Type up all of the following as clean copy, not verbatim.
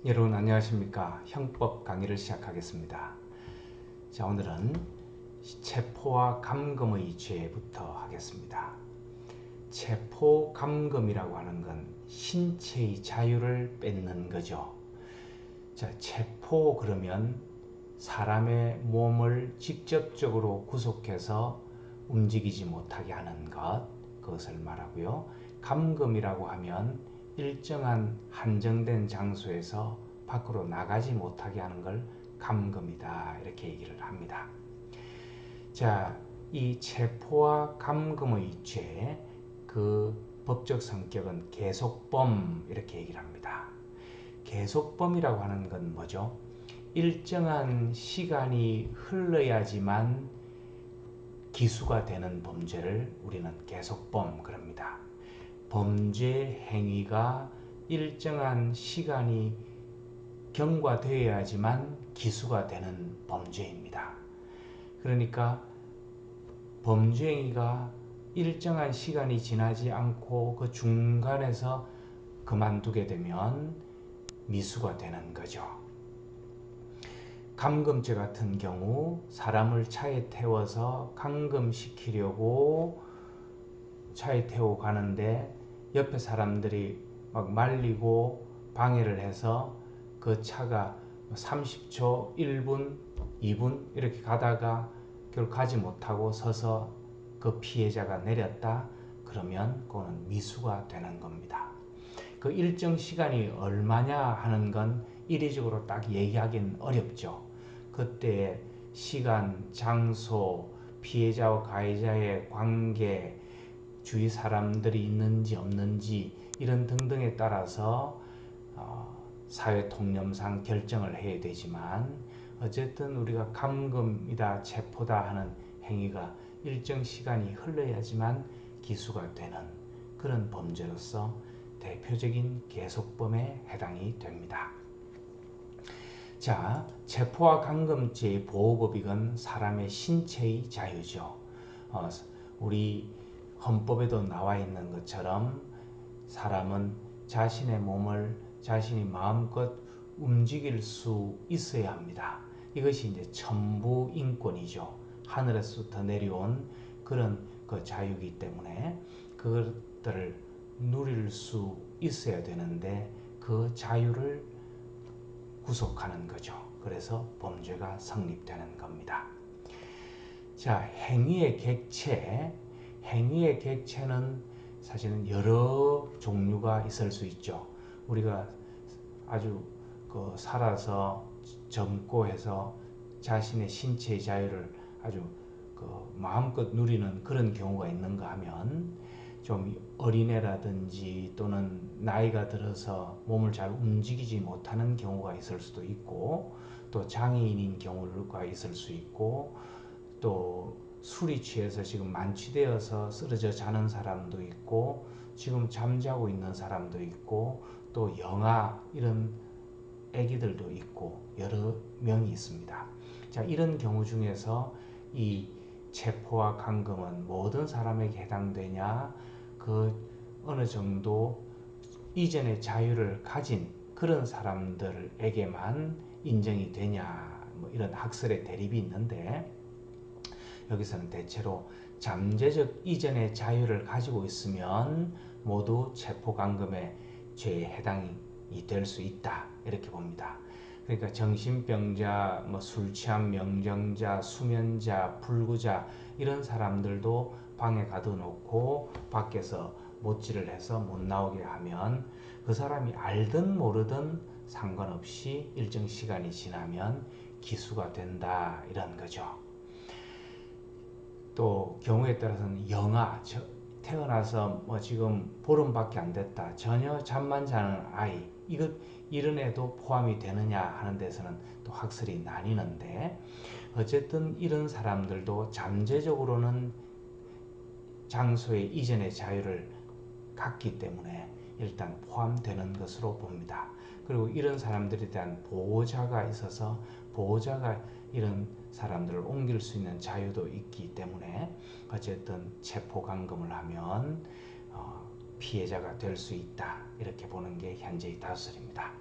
여러분 안녕하십니까? 형법 강의를 시작하겠습니다. 자, 오늘은 체포와 감금의 죄부터 하겠습니다. 체포 감금이라고 하는 건 신체의 자유를 뺏는 거죠. 자, 체포 그러면 사람의 몸을 직접적으로 구속해서 움직이지 못하게 하는 것, 그것을 말하고요. 감금이라고 하면 일정한 한정된 장소에서 밖으로 나가지 못하게 하는 걸 감금이다, 이렇게 얘기를 합니다. 자, 이 체포와 감금의 죄, 그 법적 성격은 계속범, 이렇게 얘기를 합니다. 계속범이라고 하는 건 뭐죠? 일정한 시간이 흘러야지만 기수가 되는 범죄를 우리는 계속범 그럽니다. 범죄 행위가 일정한 시간이 경과되어야지만 기수가 되는 범죄입니다. 그러니까 범죄 행위가 일정한 시간이 지나지 않고 그 중간에서 그만두게 되면 미수가 되는 거죠. 감금죄 같은 경우 사람을 차에 태워서 감금시키려고 차에 태우고 가는데 옆에 사람들이 막 말리고 방해를 해서 그 차가 30초, 1분, 2분 이렇게 가다가 결국 가지 못하고 서서 그 피해자가 내렸다. 그러면 그거는 미수가 되는 겁니다. 그 일정 시간이 얼마냐 하는 건 이례적으로 딱 얘기하기는 어렵죠. 그때 시간, 장소, 피해자와 가해자의 관계, 주위 사람들이 있는지 없는지 이런 등등에 따라서 사회 통념상 결정을 해야 되지만 어쨌든 우리가 감금이다, 체포다 하는 행위가 일정 시간이 흘러야지만 기수가 되는 그런 범죄로서 대표적인 계속범에 해당이 됩니다. 자, 체포와 감금죄의 보호법익은 사람의 신체의 자유죠. 우리 헌법에도 나와 있는 것처럼 사람은 자신의 몸을 자신이 마음껏 움직일 수 있어야 합니다. 이것이 이제 천부 인권이죠. 하늘에서부터 내려온 그런 그 자유이기 때문에 그것들을 누릴 수 있어야 되는데 그 자유를 구속하는 거죠. 그래서 범죄가 성립되는 겁니다. 자, 행위의 객체는 사실은 여러 종류가 있을 수 있죠. 우리가 아주 살아서 젊고 해서 자신의 신체의 자유를 아주 마음껏 누리는 그런 경우가 있는가 하면 좀 어린애라든지 또는 나이가 들어서 몸을 잘 움직이지 못하는 경우가 있을 수도 있고 또 장애인인 경우가 있을 수 있고 또 술이 취해서 지금 만취되어서 쓰러져 자는 사람도 있고 지금 잠자고 있는 사람도 있고 또 영아 이런 아기들도 있고 여러 명이 있습니다. 자, 이런 경우 중에서 이 체포와 감금은 모든 사람에게 해당되냐, 그 어느 정도 이전의 자유를 가진 그런 사람들에게만 인정이 되냐, 뭐 이런 학설의 대립이 있는데 여기서는 대체로 잠재적 이전의 자유를 가지고 있으면 모두 체포감금의 죄에 해당이 될 수 있다, 이렇게 봅니다. 그러니까 정신병자, 술 취한 명정자, 수면자, 불구자 이런 사람들도 방에 가둬놓고 밖에서 못질을 해서 못 나오게 하면 그 사람이 알든 모르든 상관없이 일정 시간이 지나면 기수가 된다, 이런 거죠. 또 경우에 따라서는 영아, 태어나서 지금 보름밖에 안 됐다, 전혀 잠만 자는 아이, 이런 애도 포함이 되느냐 하는 데서는 또 학설이 나뉘는데 어쨌든 이런 사람들도 잠재적으로는 장소의 이전의 자유를 갖기 때문에 일단 포함되는 것으로 봅니다. 그리고 이런 사람들에 대한 보호자가 있어서 보호자가 이런 사람들을 옮길 수 있는 자유도 있기 때문에 어쨌든 체포감금을 하면 피해자가 될 수 있다, 이렇게 보는 게 현재의 다수입니다.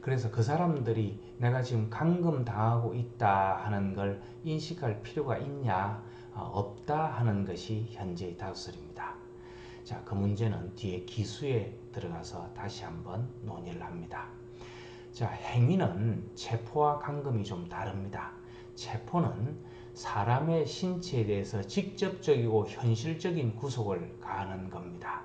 그래서 그 사람들이 내가 지금 감금당하고 있다 하는 걸 인식할 필요가 있냐? 없다 하는 것이 현재의 다수설입니다. 자, 그 문제는 뒤에 기수에 들어가서 다시 한번 논의를 합니다. 자, 행위는 체포와 감금이 좀 다릅니다. 체포는 사람의 신체에 대해서 직접적이고 현실적인 구속을 가하는 겁니다.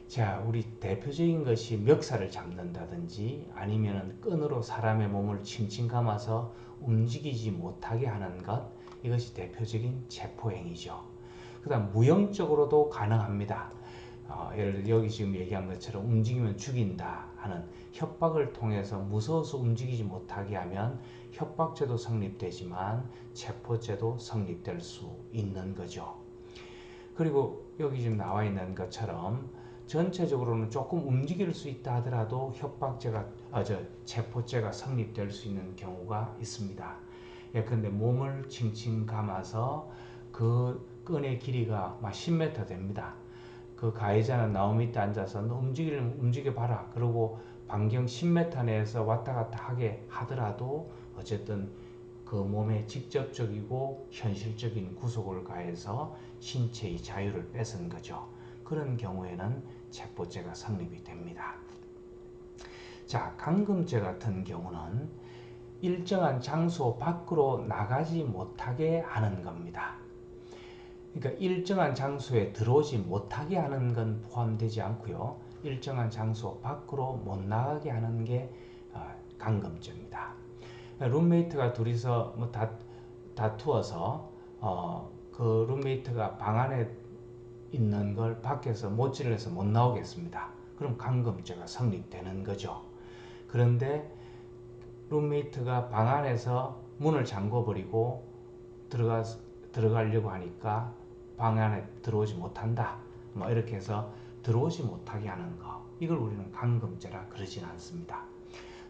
자, 우리 대표적인 것이 멱살을 잡는다든지 아니면 끈으로 사람의 몸을 칭칭 감아서 움직이지 못하게 하는 것, 이것이 대표적인 체포행위죠. 그 다음 무형적으로도 가능합니다. 예를 들어 여기 지금 얘기한 것처럼 움직이면 죽인다 하는 협박을 통해서 무서워서 움직이지 못하게 하면 협박죄도 성립되지만 체포죄도 성립될 수 있는 거죠. 그리고 여기 지금 나와 있는 것처럼 전체적으로는 조금 움직일 수 있다 하더라도 체포죄가 성립될 수 있는 경우가 있습니다. 예컨대 몸을 칭칭 감아서 그 끈의 길이가 막 10m 됩니다. 그 가해자는 나무 밑에 앉아서 너 움직이려면 움직여봐라. 그러고 반경 10m 내에서 왔다 갔다 하게 하더라도 어쨌든 그 몸에 직접적이고 현실적인 구속을 가해서 신체의 자유를 뺏은 거죠. 그런 경우에는 체포죄가 성립이 됩니다. 자, 감금죄 같은 경우는 일정한 장소 밖으로 나가지 못하게 하는 겁니다. 그러니까 일정한 장소에 들어오지 못하게 하는 건 포함되지 않고요. 일정한 장소 밖으로 못 나가게 하는 게 감금죄입니다. 룸메이트가 둘이서 뭐 다투어서 그 룸메이트가 방 안에 있는 걸 밖에서 못질러서 못 나오겠습니다. 그럼 감금죄가 성립되는 거죠. 그런데 룸메이트가 방 안에서 문을 잠궈버리고 들어가려고 하니까 방 안에 들어오지 못한다. 뭐 이렇게 해서 들어오지 못하게 하는 거. 이걸 우리는 감금죄라 그러진 않습니다.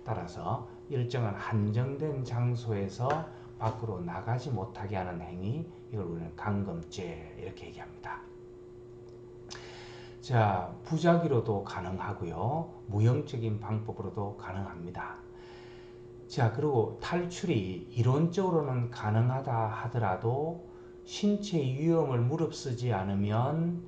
따라서 일정한 한정된 장소에서 밖으로 나가지 못하게 하는 행위, 이걸 우리는 감금죄 이렇게 얘기합니다. 자, 부작위로도 가능하고요. 무형적인 방법으로도 가능합니다. 자, 그리고 탈출이 이론적으로는 가능하다 하더라도 신체 위험을 무릅쓰지 않으면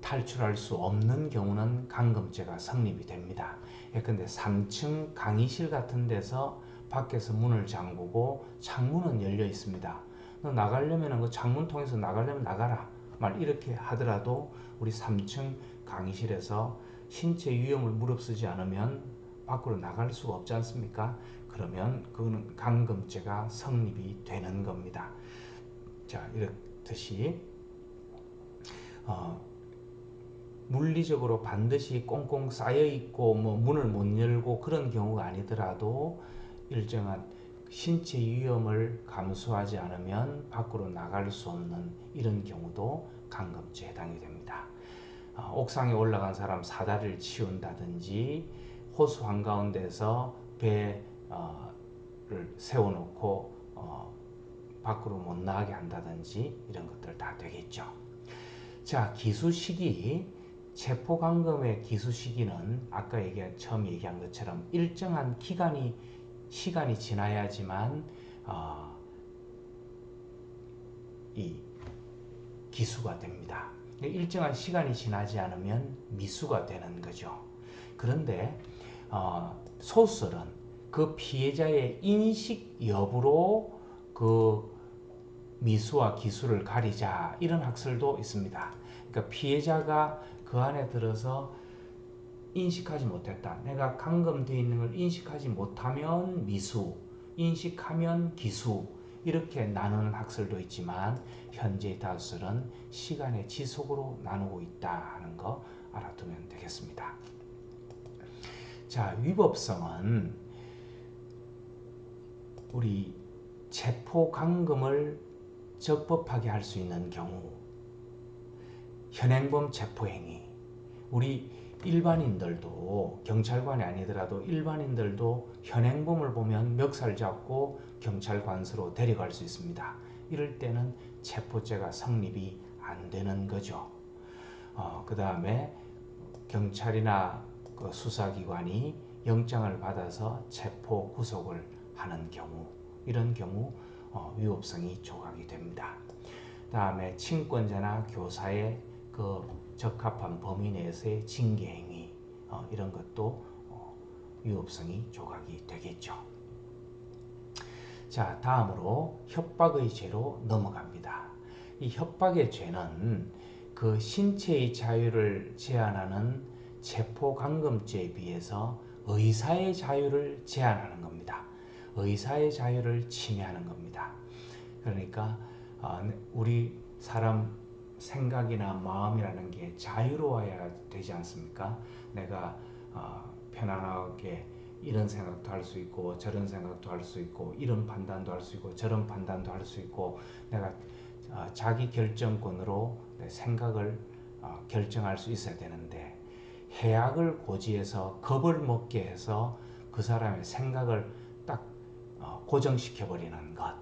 탈출할 수 없는 경우는 감금죄가 성립이 됩니다. 예컨대 3층 강의실 같은 데서 밖에서 문을 잠그고 창문은 열려 있습니다. 너 나가려면 그 창문 통해서 나가려면 나가라. 말 이렇게 하더라도 우리 3층 강의실에서 신체 위험을 무릅쓰지 않으면 밖으로 나갈 수가 없지 않습니까? 그러면 그거는 감금죄가 성립이 되는 겁니다. 자, 이렇듯이 물리적으로 반드시 꽁꽁 쌓여 있고 뭐 문을 못 열고 그런 경우가 아니더라도 일정한 신체 위험을 감수하지 않으면 밖으로 나갈 수 없는 이런 경우도 감금죄에 해당이 됩니다. 옥상에 올라간 사람 사다리를 치운다든지 호수 한가운데서 배를 세워놓고 밖으로 못 나가게 한다든지 이런 것들 다 되겠죠. 자, 기수 시기, 체포감금의 기수 시기는 아까 처음 얘기한 것처럼 일정한 시간이 지나야지만 이 기수가 됩니다. 일정한 시간이 지나지 않으면 미수가 되는 거죠. 그런데 소설은 그 피해자의 인식 여부로 그 미수와 기수를 가리자 이런 학설도 있습니다. 그러니까 피해자가 그 안에 들어서 인식하지 못했다. 내가 감금되어 있는 걸 인식하지 못하면 미수, 인식하면 기수 이렇게 나누는 학설도 있지만 현재 다수설은 시간의 지속으로 나누고 있다 하는 거 알아두면 되겠습니다. 자, 위법성은 우리 체포 감금을 적법하게 할 수 있는 경우, 현행범 체포행위, 우리 일반인들도 경찰관이 아니더라도 일반인들도 현행범을 보면 멱살 잡고 경찰관서로 데려갈 수 있습니다. 이럴 때는 체포죄가 성립이 안 되는 거죠. 그 다음에 경찰이나 그 수사기관이 영장을 받아서 체포 구속을 하는 경우, 이런 경우 위법성이 조각이 됩니다. 다음에 친권자나 교사의 그 적합한 범위 내에서의 징계행위, 이런 것도 위법성이 조각이 되겠죠. 자, 다음으로 협박의 죄로 넘어갑니다. 이 협박의 죄는 그 신체의 자유를 제한하는 체포감금죄에 비해서 의사의 자유를 제한하는 겁니다. 의사의 자유를 침해하는 겁니다. 그러니까 우리 사람 생각이나 마음이라는 게 자유로워야 되지 않습니까? 내가 편안하게 이런 생각도 할 수 있고 저런 생각도 할 수 있고 이런 판단도 할 수 있고 저런 판단도 할 수 있고 내가 자기 결정권으로 내 생각을 결정할 수 있어야 되는데 해악을 고지해서 겁을 먹게 해서 그 사람의 생각을 딱 고정시켜 버리는 것,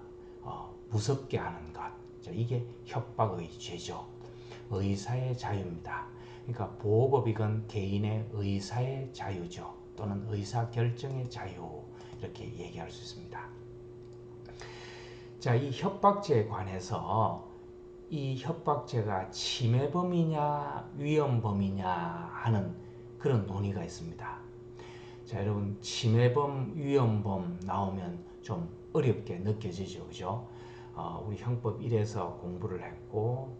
무섭게 하는 것, 이게 협박의 죄죠. 의사의 자유입니다. 그러니까 보호법익은 개인의 의사의 자유죠. 또는 의사결정의 자유, 이렇게 얘기할 수 있습니다. 자, 이 협박죄에 관해서 이 협박죄가 침해범이냐 위헌범이냐 하는 그런 논의가 있습니다. 자, 여러분, 침해범, 위헌범 나오면 좀 어렵게 느껴지죠, 그죠? 우리 형법 1에서 공부를 했고,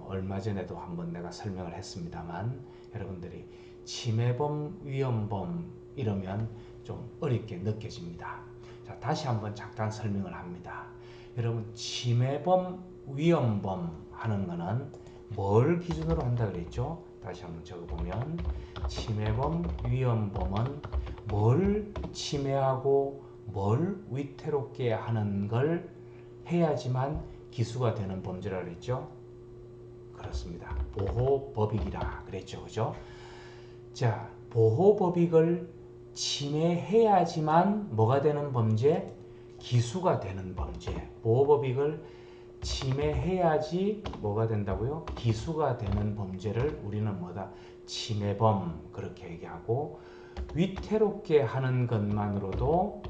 얼마 전에도 한번 내가 설명을 했습니다만, 여러분들이 침해범, 위헌범 이러면 좀 어렵게 느껴집니다. 자, 다시 한번 잠깐 설명을 합니다. 여러분, 침해범, 위헌범 하는 거는 뭘 기준으로 한다 그랬죠? 다시 한번 적어보면 침해범, 위헌범은 뭘 침해하고 뭘 위태롭게 하는 걸 해야지만 기수가 되는 범죄라 그랬죠? 그렇습니다. 보호법익이라 그랬죠, 그죠? 자, 보호법익을 침해해야지만 뭐가 되는 범죄? 기수가 되는 범죄. 보호법익을 침해해야지 뭐가 된다고요? 기수가 되는 범죄를 우리는 뭐다? 침해범, 그렇게 얘기하고, 위태롭게 하는 것만으로도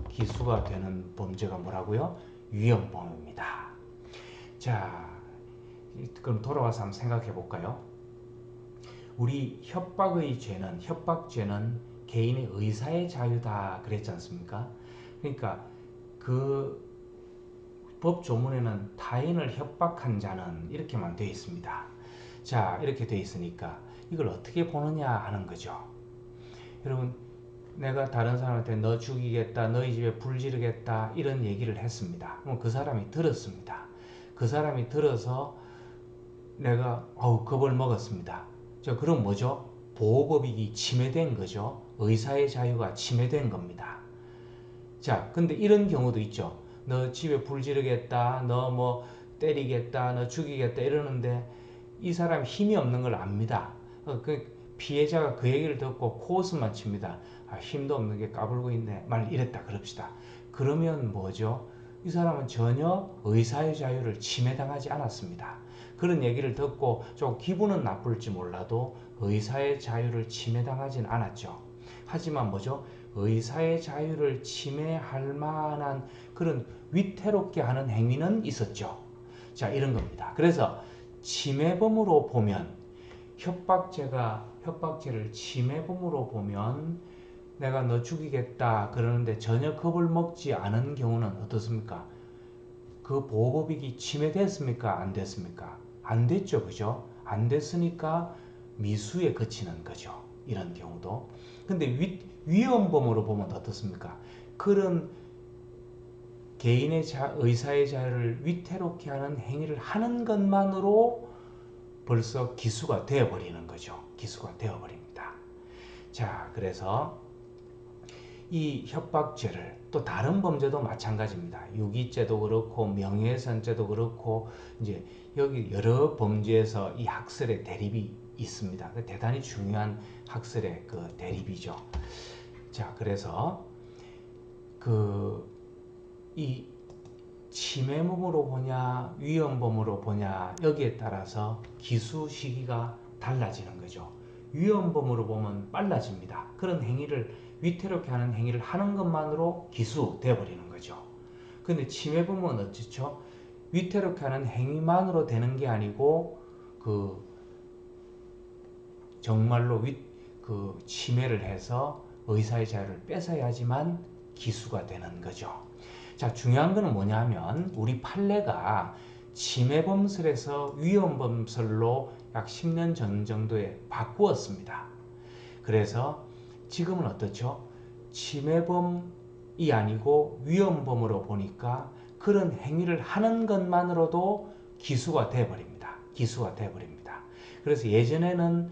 기수가 되는 범죄가 뭐라고요? 위헌범입니다. 자, 그럼 돌아와서 한번 생각해 볼까요? 우리 협박죄는 개인의 의사의 자유다 그랬지 않습니까? 그러니까 그 법 조문에는 타인을 협박한 자는 이렇게만 되어 있습니다. 자, 이렇게 되어 있으니까 이걸 어떻게 보느냐 하는 거죠. 여러분, 내가 다른 사람한테 너 죽이겠다, 너희 집에 불 지르겠다 이런 얘기를 했습니다. 그럼 그 사람이 들었습니다. 그 사람이 들어서 내가 겁을 먹었습니다. 그럼 뭐죠? 보호법익이 침해된 거죠. 의사의 자유가 침해된 겁니다. 자, 근데 이런 경우도 있죠. 너 집에 불 지르겠다, 너 뭐 때리겠다, 너 죽이겠다 이러는데 이 사람 힘이 없는 걸 압니다. 그 피해자가 그 얘기를 듣고 코웃음만 칩니다. 힘도 없는 게 까불고 있네. 말 이랬다 그럽시다. 그러면 뭐죠? 이 사람은 전혀 의사의 자유를 침해당하지 않았습니다. 그런 얘기를 듣고 좀 기분은 나쁠지 몰라도 의사의 자유를 침해당하진 않았죠. 하지만 뭐죠? 의사의 자유를 침해할 만한 그런 위태롭게 하는 행위는 있었죠. 자, 이런 겁니다. 그래서 침해범으로 보면 협박죄를 침해범으로 보면 내가 너 죽이겠다 그러는데 전혀 겁을 먹지 않은 경우는 어떻습니까? 그 보호법익이 침해됐습니까? 안 됐습니까? 안 됐죠, 그죠? 안 됐으니까 미수에 그치는 거죠. 이런 경우도. 근데 위헌범으로 보면 어떻습니까? 그런 개인의 의사의 자유를 위태롭게 하는 행위를 하는 것만으로 벌써 기수가 되어버리는 거죠. 기수가 되어버립니다. 자, 그래서 이 협박죄를 또 다른 범죄도 마찬가지입니다. 유기죄도 그렇고 명예훼손죄도 그렇고 이제 여기 여러 범죄에서 이 학설의 대립이 있습니다. 대단히 중요한 학설의 그 대립이죠. 자, 그래서 이 침해범으로 보냐 위헌범으로 보냐 여기에 따라서 기수 시기가 달라지는 거죠. 위헌범으로 보면 빨라집니다. 그런 행위를 위태롭게 하는 행위를 하는 것만으로 기수되어 버리는 거죠. 근데 침해범은 어쩌죠? 위태롭게 하는 행위만으로 되는 게 아니고 그 정말로 그 침해를 해서 의사의 자유를 뺏어야지만 기수가 되는 거죠. 자, 중요한 거는 뭐냐면 우리 판례가 침해범설에서 위헌범설로 약 10년 전 정도에 바꾸었습니다. 그래서 지금은 어떻죠? 침해범이 아니고 위헌범으로 보니까 그런 행위를 하는 것만으로도 기수가 돼버립니다. 기수가 돼버립니다. 그래서 예전에는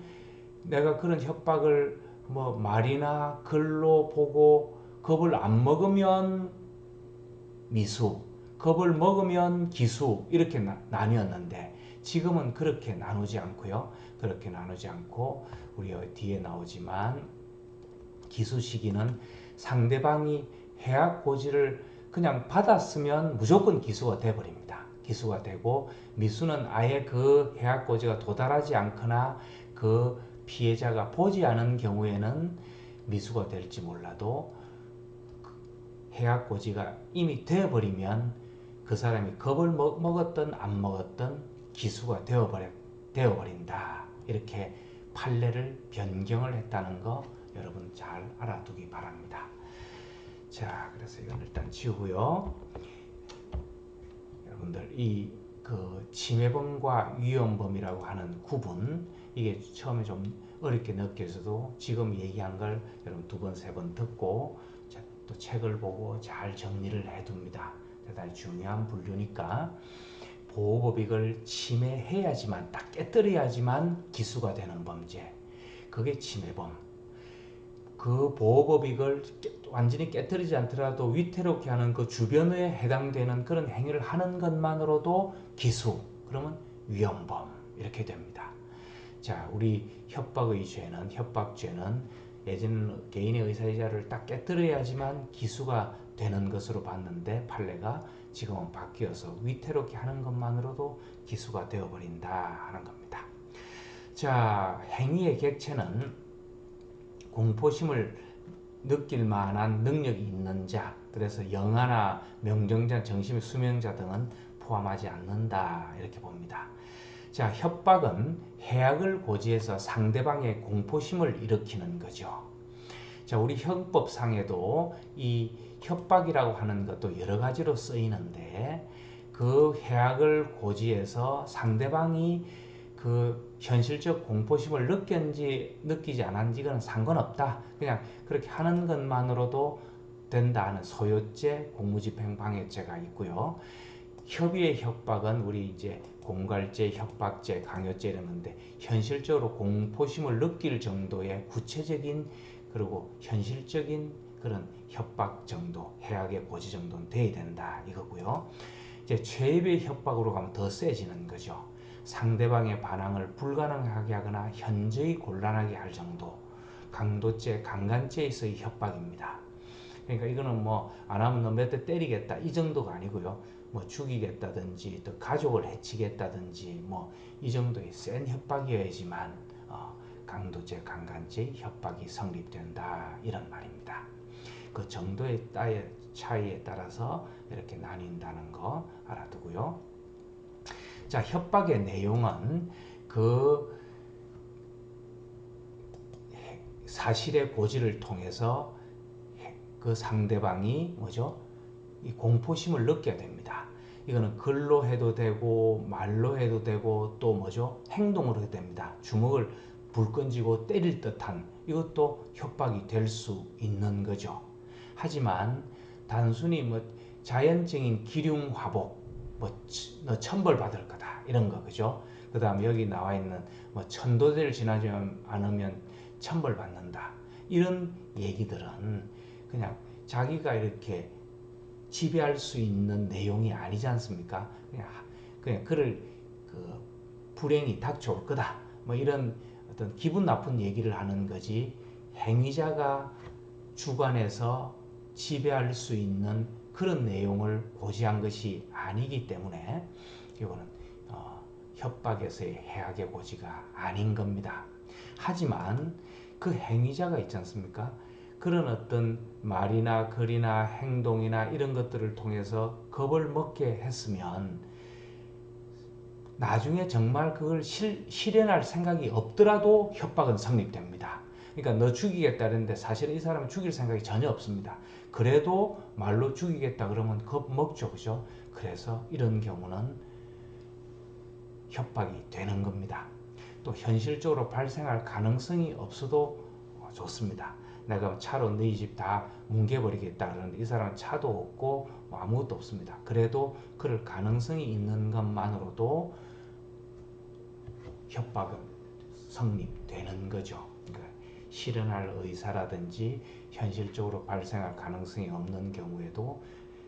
내가 그런 협박을 뭐 말이나 글로 보고 겁을 안 먹으면 미수, 겁을 먹으면 기수 이렇게 나뉘었는데 지금은 그렇게 나누지 않고요. 그렇게 나누지 않고 우리 뒤에 나오지만 기수 시기는 상대방이 해악 고지를 그냥 받았으면 무조건 기수가 돼버립니다. 기수가 되고 미수는 아예 그 해악 고지가 도달하지 않거나 그 피해자가 보지 않은 경우에는 미수가 될지 몰라도 해악 고지가 이미 되어버리면 그 사람이 겁을 먹었든 안 먹었든 기수가 되어버린다. 이렇게 판례를 변경을 했다는 거 여러분 잘 알아두기 바랍니다. 자, 그래서 이건 일단 지우고요. 여러분들 이 그 침해범과 위헌범이라고 하는 구분 이게 처음에 좀 어렵게 느껴져도 지금 얘기한 걸 여러분 두 번, 세 번 듣고 또 책을 보고 잘 정리를 해둡니다. 대단히 중요한 분류니까 보호법 이걸 침해해야지만 딱 깨뜨려야지만 기수가 되는 범죄 그게 침해범. 그 보호법 이걸 완전히 깨뜨리지 않더라도 위태롭게 하는 그 주변에 해당되는 그런 행위를 하는 것만으로도 기수 그러면 위헌범 이렇게 됩니다. 자, 우리 협박의 죄는 협박죄는 예전에는 개인의 의사의자를 딱 깨뜨려야지만 기수가 되는 것으로 봤는데 판례가 지금은 바뀌어서 위태롭게 하는 것만으로도 기수가 되어버린다 하는 겁니다. 자, 행위의 객체는 공포심을 느낄 만한 능력이 있는 자, 그래서 영아나 명정자, 정신의 수명자 등은 포함하지 않는다 이렇게 봅니다. 자, 협박은 해악을 고지해서 상대방의 공포심을 일으키는 거죠. 자, 우리 형법상에도 이 협박이라고 하는 것도 여러 가지로 쓰이는데 그 해악을 고지해서 상대방이 그 현실적 공포심을 느끼지 않았는지 그건 상관없다. 그냥 그렇게 하는 것만으로도 된다는 소요죄, 공무집행방해죄가 있고요. 협의의 협박은 우리 이제 공갈죄, 협박죄, 강요죄 이러는데 현실적으로 공포심을 느낄 정도의 구체적인 그리고 현실적인 그런 협박 정도, 해악의 고지 정도는 돼야 된다 이거고요. 이제 최입의 협박으로 가면 더 세지는 거죠. 상대방의 반항을 불가능하게 하거나 현저히 곤란하게 할 정도. 강도죄, 강간죄에서의 협박입니다. 그러니까 이거는 뭐 안 하면 너 몇 대 때리겠다 이 정도가 아니고요. 뭐 죽이겠다든지 또 가족을 해치겠다든지 뭐 이 정도의 센 협박이어야지만 강도죄, 강간죄 협박이 성립된다 이런 말입니다. 그 정도의 차이에 따라서 이렇게 나뉜다는 거 알아두고요. 자, 협박의 내용은 그 사실의 고지를 통해서 그 상대방이 뭐죠? 이 공포심을 느껴야 됩니다. 이거는 글로 해도 되고 말로 해도 되고 또 뭐죠? 행동으로 해도 됩니다. 주먹을 불 끈지고 때릴 듯한 이것도 협박이 될 수 있는 거죠. 하지만 단순히 뭐 자연적인 기륭화복 너 천벌 받을 거다 이런 거 그죠? 그 다음 여기 나와 있는 뭐 천도제를 지나지 않으면 천벌 받는다 이런 얘기들은 그냥 자기가 이렇게 지배할 수 있는 내용이 아니지 않습니까? 그냥 그를 그 불행이 닥쳐올 거다 뭐 이런 어떤 기분 나쁜 얘기를 하는 거지 행위자가 주관해서 지배할 수 있는 그런 내용을 고지한 것이 아니기 때문에 이거는 협박에서의 해악의 고지가 아닌 겁니다. 하지만 그 행위자가 있지 않습니까? 그런 어떤 말이나 글이나 행동이나 이런 것들을 통해서 겁을 먹게 했으면 나중에 정말 그걸 실현할 생각이 없더라도 협박은 성립됩니다. 그러니까 너 죽이겠다는데 사실은 이 사람은 죽일 생각이 전혀 없습니다. 그래도 말로 죽이겠다 그러면 겁먹죠, 그죠? 그래서 이런 경우는 협박이 되는 겁니다. 또 현실적으로 발생할 가능성이 없어도 좋습니다. 내가 차로 너희 집 다 뭉개버리겠다 그러는데 이 사람은 차도 없고 아무것도 없습니다. 그래도 그럴 가능성이 있는 것만으로도 협박은 성립되는 거죠. 그러니까 실현할 의사라든지 현실적으로 발생할 가능성이 없는 경우에도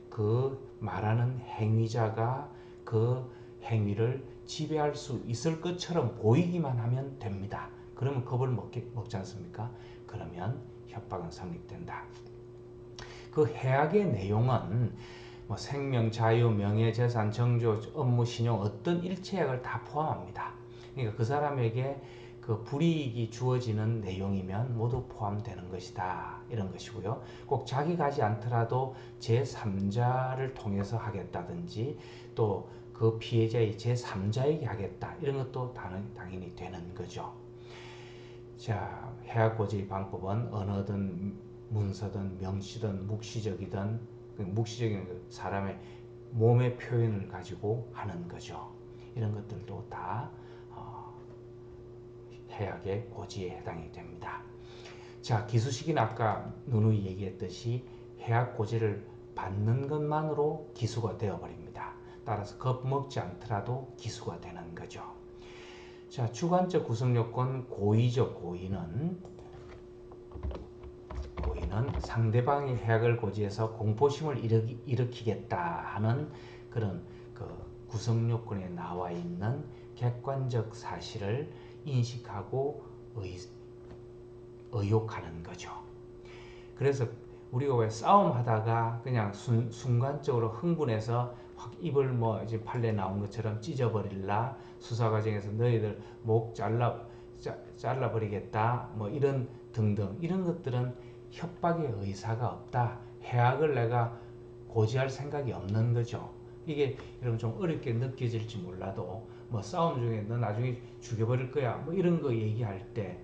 그 말하는 행위자가 그 행위를 지배할 수 있을 것처럼 보이기만 하면 됩니다. 그러면 겁을 먹지 않습니까? 그러면 협박은 성립된다. 그 해악의 내용은 뭐 생명, 자유, 명예, 재산, 정조, 업무, 신용 어떤 일체약을 다 포함합니다. 그러니까 그 사람에게 그 불이익이 주어지는 내용이면 모두 포함되는 것이다. 이런 것이고요. 꼭 자기가 하지 않더라도 제3자를 통해서 하겠다든지 또 그 피해자의 제3자에게 하겠다. 이런 것도 당연히 되는 거죠. 자, 해악고지의 방법은 언어든 문서든 명시든 묵시적이든 묵시적인 사람의 몸의 표현을 가지고 하는 거죠. 이런 것들도 다 해악의 고지에 해당이 됩니다. 자, 기수식은 아까 누누이 얘기했듯이 해악 고지를 받는 것만으로 기수가 되어버립니다. 따라서 겁먹지 않더라도 기수가 되는 거죠. 자, 주관적 구성요건 고의적 고의는 상대방의 해악을 고지해서 공포심을 일으키겠다 하는 그런 그 구성요건에 나와 있는 객관적 사실을 인식하고 의욕하는 거죠. 그래서 우리가 왜 싸움하다가 그냥 순간적으로 흥분해서 확 입을 뭐 이제 판례 나온 것처럼 찢어버릴라 수사 과정에서 너희들 목 잘라버리겠다 뭐 이런 등등 이런 것들은 협박의 의사가 없다. 해악을 내가 고지할 생각이 없는 거죠. 이게 여러분 좀 어렵게 느껴질지 몰라도 뭐 싸움 중에 너 나중에 죽여버릴 거야 뭐 이런 거 얘기할 때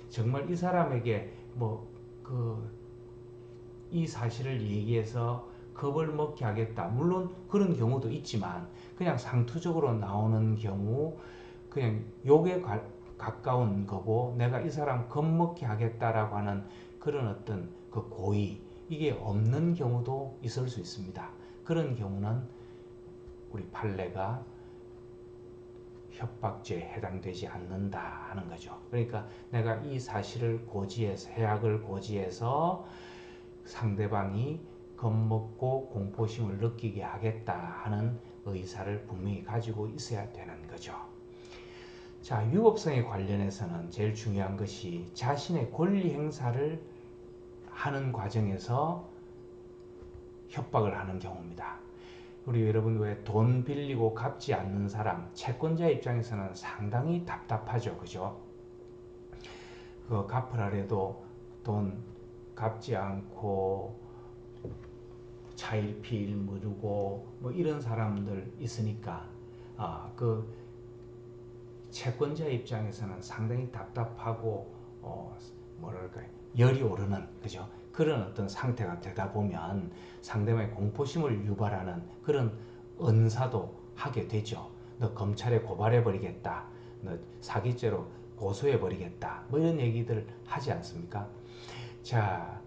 정말 이 사람에게 뭐 이 사실을 얘기해서 겁을 먹게 하겠다. 물론 그런 경우도 있지만 그냥 상투적으로 나오는 경우 그냥 욕에 가까운 거고 내가 이 사람 겁먹게 하겠다라고 하는 그런 어떤 그 고의 이게 없는 경우도 있을 수 있습니다. 그런 경우는 우리 판례가 협박죄에 해당되지 않는다 하는 거죠. 그러니까 내가 이 사실을 고지해서 해악을 고지해서 상대방이 겁먹고 공포심을 느끼게 하겠다 하는 의사를 분명히 가지고 있어야 되는 거죠. 자, 위법성에 관련해서는 제일 중요한 것이 자신의 권리 행사를 하는 과정에서 협박을 하는 경우입니다. 우리 여러분 왜 돈 빌리고 갚지 않는 사람, 채권자 입장에서는 상당히 답답하죠, 그죠? 그 갚으라 해도 돈 갚지 않고 차일피일 미루고 뭐 이런 사람들 있으니까 그 채권자 입장에서는 상당히 답답하고 뭐랄까요 열이 오르는 그죠 그런 어떤 상태가 되다 보면 상대방의 공포심을 유발하는 그런 언사도 하게 되죠. 너 검찰에 고발해 버리겠다. 너 사기죄로 고소해 버리겠다. 뭐 이런 얘기들 하지 않습니까? 자,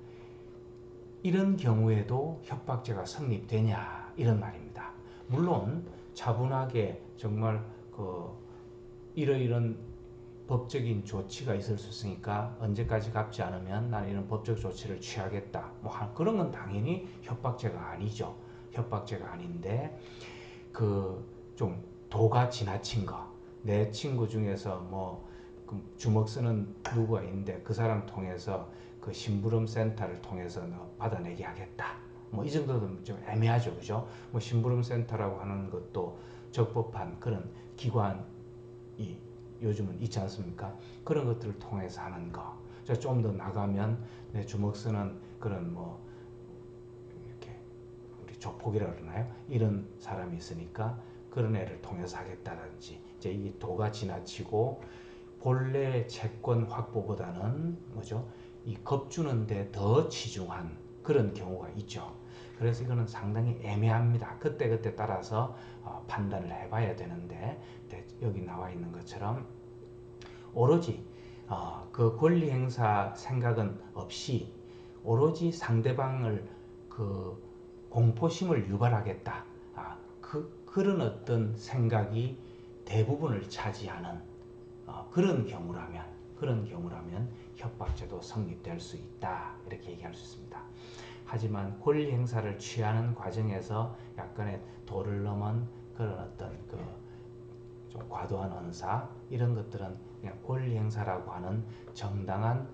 이런 경우에도 협박죄가 성립되냐 이런 말입니다. 물론 차분하게 정말 이런 법적인 조치가 있을 수 있으니까 언제까지 갚지 않으면 나는 이런 법적 조치를 취하겠다. 뭐 그런 건 당연히 협박죄가 아니죠. 협박죄가 아닌데 그 좀 도가 지나친 거. 내 친구 중에서 뭐 주먹 쓰는 누구가 있는데 그 사람 통해서 그 심부름 센터를 통해서 너 받아내게 하겠다. 뭐 이 정도는 좀 애매하죠, 그죠? 뭐 심부름센터라고 하는 것도 적법한 그런 기관이 요즘은 있지 않습니까? 그런 것들을 통해서 하는 거. 좀 더 나가면 내 주먹 쓰는 그런 뭐 이렇게 우리 조폭이라 그러나요? 이런 사람이 있으니까 그런 애를 통해서 하겠다든지 이제 이게 도가 지나치고 본래 채권 확보보다는 뭐죠? 이 겁주는데 더 치중한 그런 경우가 있죠. 그래서 이거는 상당히 애매합니다. 그때그때 따라서 판단을 해봐야 되는데 여기 나와 있는 것처럼 오로지 그 권리 행사 생각은 없이 오로지 상대방을 그 공포심을 유발하겠다. 그런 어떤 생각이 대부분을 차지하는 그런 경우라면 협박죄도 성립될 수 있다. 이렇게 얘기할 수 있습니다. 하지만 권리 행사를 취하는 과정에서 약간의 도를 넘은 그런 어떤 좀 과도한 언사 이런 것들은 그냥 권리 행사라고 하는 정당한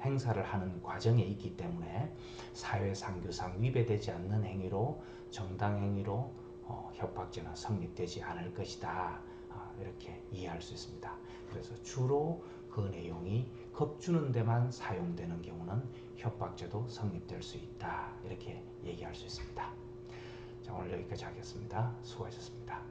행사를 하는 과정에 있기 때문에 사회상규상 위배되지 않는 행위로 정당 행위로 협박죄는 성립되지 않을 것이다. 이렇게 이해할 수 있습니다. 그래서 주로 그 내용이 겁주는 데만 사용되는 경우는 협박죄도 성립될 수 있다. 이렇게 얘기할 수 있습니다. 자, 오늘 여기까지 하겠습니다. 수고하셨습니다.